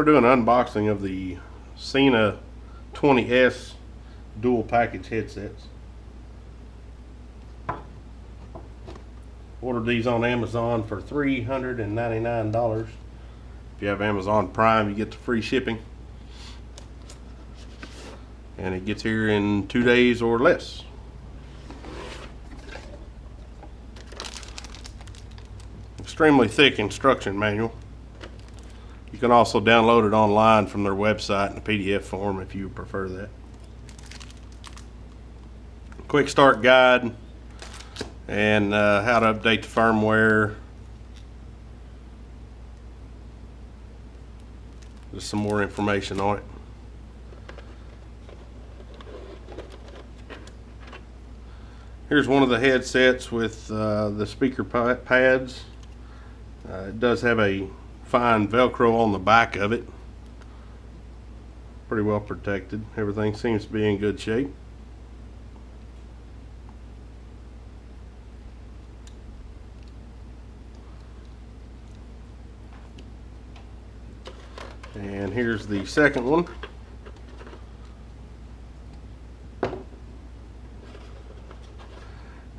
we're doing an unboxing of the Sena 20S dual package headsets. Ordered these on Amazon for $399. If you have Amazon Prime, you get the free shipping. And it gets here in 2 days or less. Extremely thick instruction manual. You can also download it online from their website in a PDF form if you prefer that. Quick start guide and how to update the firmware. Just some more information on it. Here's one of the headsets with the speaker pads. It does have a fine Velcro on the back of it. Pretty well protected. Everything seems to be in good shape. And here's the second one.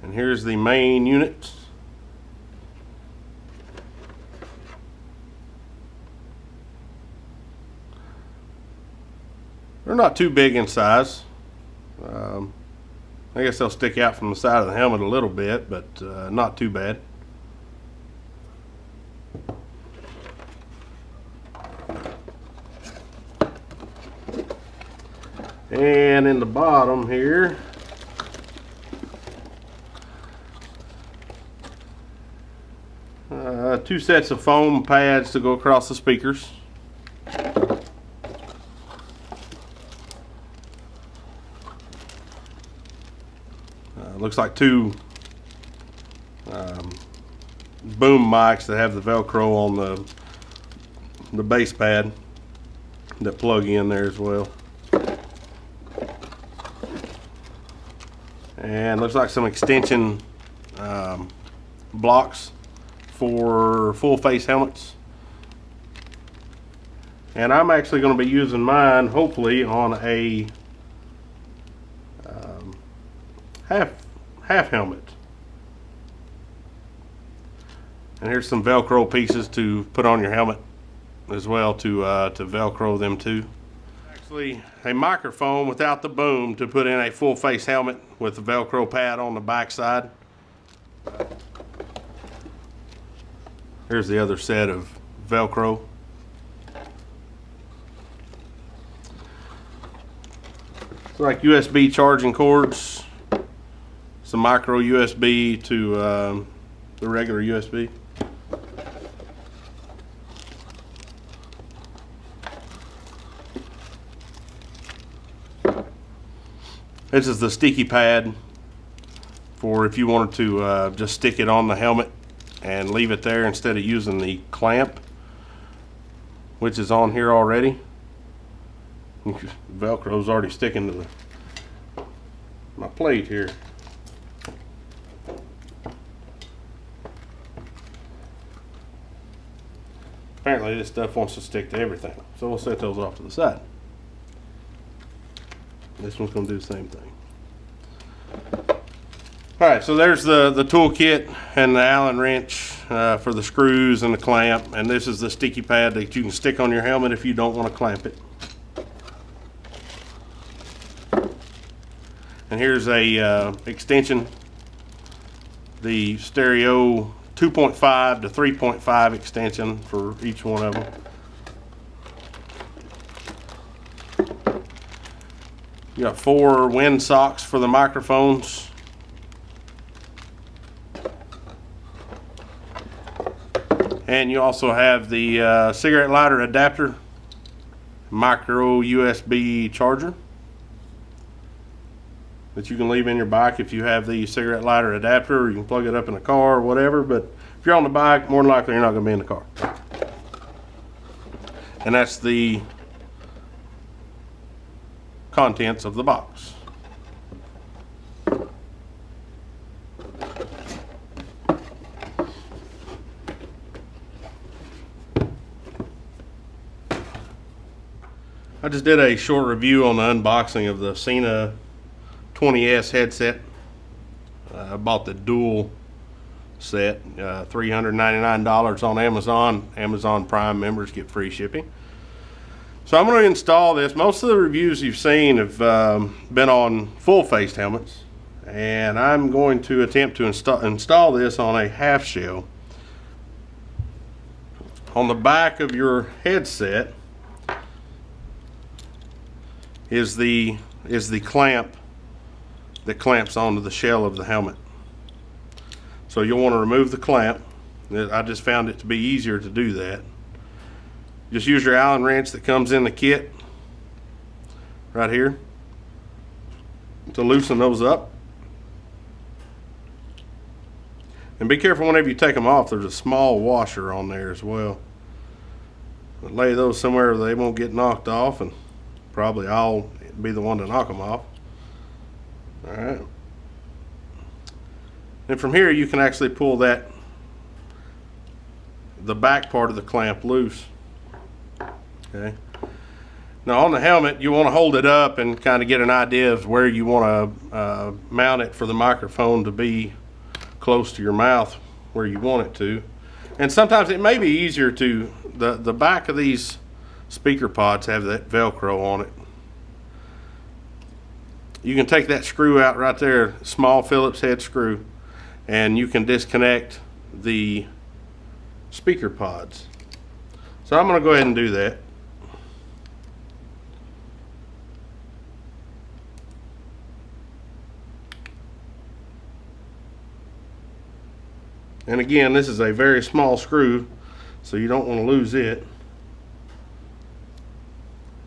And here's the main unit. They're not too big in size. I guess they'll stick out from the side of the helmet a little bit, but not too bad. And in the bottom here, two sets of foam pads to go across the speakers. Looks like two boom mics that have the Velcro on the base pad that plug in there as well. And looks like some extension blocks for full face helmets. And I'm actually going to be using mine hopefully on a half helmet. And here's some Velcro pieces to put on your helmet as well to Velcro them too. Actually a microphone without the boom to put in a full face helmet with the Velcro pad on the back side. Here's the other set of Velcro. It's like USB charging cords. Some micro USB to the regular USB. This is the sticky pad for if you wanted to just stick it on the helmet and leave it there instead of using the clamp, which is on here already. Velcro's already sticking to my plate here. Apparently this stuff wants to stick to everything, so we'll set those off to the side. This one's going to do the same thing. Alright, so there's the tool kit and the Allen wrench for the screws and the clamp, and this is the sticky pad that you can stick on your helmet if you don't want to clamp it. And here's a extension, the stereo 2.5 to 3.5 extension for each one of them. You got 4 wind socks for the microphones. And you also have the cigarette lighter adapter, micro USB charger that you can leave in your bike if you have the cigarette lighter adapter, or you can plug it up in the car or whatever. But if you're on the bike, more than likely you're not going to be in the car. And that's the contents of the box. I just did a short review on the unboxing of the Sena 20S headset. I bought the dual set, $399 on Amazon. Amazon Prime members get free shipping. So I'm going to install this. Most of the reviews you've seen have been on full-faced helmets, and I'm going to attempt to install this on a half shell. On the back of your headset is the clamp that clamps onto the shell of the helmet. So you'll want to remove the clamp. I just found it to be easier to do that. Just use your Allen wrench that comes in the kit right here to loosen those up. And be careful whenever you take them off, there's a small washer on there as well. But lay those somewhere where they won't get knocked off, and probably I'll be the one to knock them off. Alright. And from here you can actually pull the back part of the clamp loose. Okay. Now on the helmet, you want to hold it up and kind of get an idea of where you want to mount it for the microphone to be close to your mouth where you want it to. And sometimes it may be easier to, the back of these speaker pods have that Velcro on it. You can take that screw out right there, small Phillips head screw, and you can disconnect the speaker pods. So I'm going to go ahead and do that. And again, this is a very small screw, so you don't want to lose it.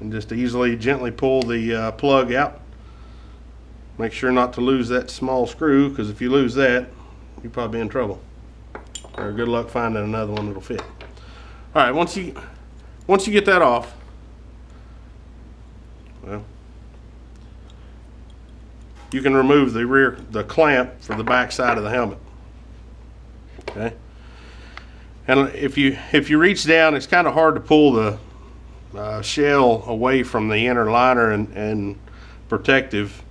And just easily, gently pull the plug out. Make sure not to lose that small screw, because if you lose that, you'll probably be in trouble. Or good luck finding another one that'll fit. All right, once you get that off, well, you can remove the clamp for the back side of the helmet. Okay, and if you reach down, it's kind of hard to pull the shell away from the inner liner and protective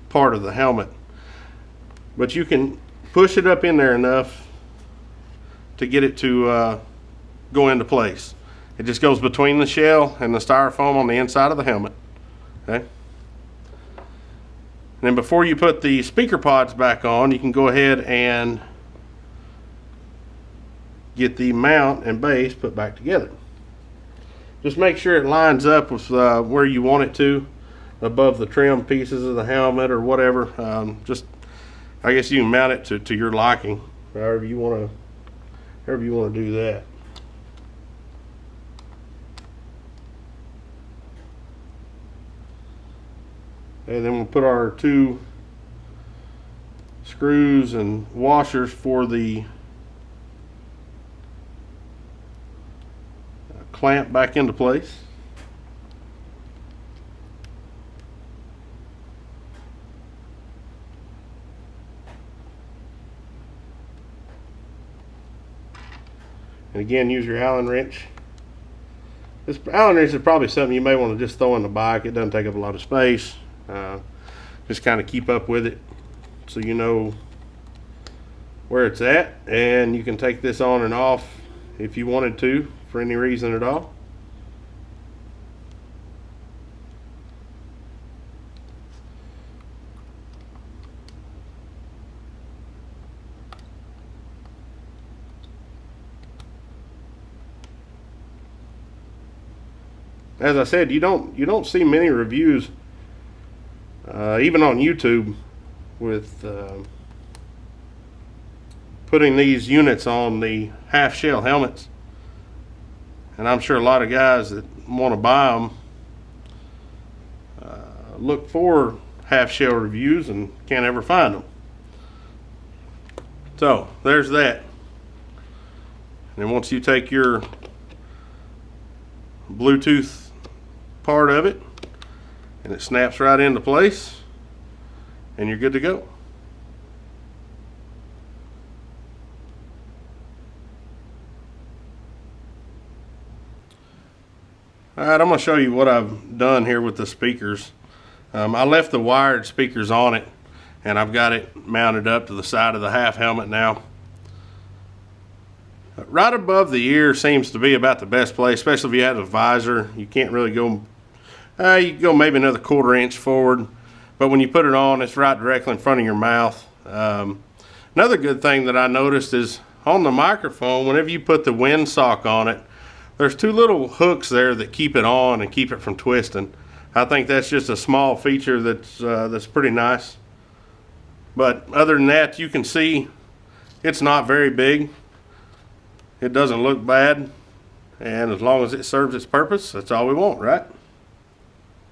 part of the helmet, but you can push it up in there enough to get it to go into place. It just goes between the shell and the styrofoam on the inside of the helmet. Okay, and then before you put the speaker pods back on, you can go ahead and get the mount and base put back together. Just make sure it lines up with where you want it to, above the trim pieces of the helmet or whatever. I guess you can mount it to your liking, however you want to do that. And then we'll put our two screws and washers for the clamp back into place. And again, use your Allen wrench. This Allen wrench is probably something you may want to just throw in the bike. It doesn't take up a lot of space. Just kind of keep up with it so you know where it's at, and you can take this on and off if you wanted to for any reason at all. As I said, you don't see many reviews, even on YouTube, with putting these units on the half shell helmets. And I'm sure a lot of guys that want to buy them look for half shell reviews and can't ever find them. So there's that. And then once you take your Bluetooth part of it and it snaps right into place, and you're good to go. Alright, I'm going to show you what I've done here with the speakers. I left the wired speakers on it, and I've got it mounted up to the side of the half helmet now. Right above the ear seems to be about the best place, especially if you have a visor. You can't really go, you can go maybe another 1/4 inch forward, but when you put it on, it's right directly in front of your mouth. Another good thing that I noticed is on the microphone, whenever you put the windsock on it, there's 2 little hooks there that keep it on and keep it from twisting. I think that's just a small feature that's pretty nice. But other than that, you can see it's not very big. It doesn't look bad, and as long as it serves its purpose, that's all we want, right?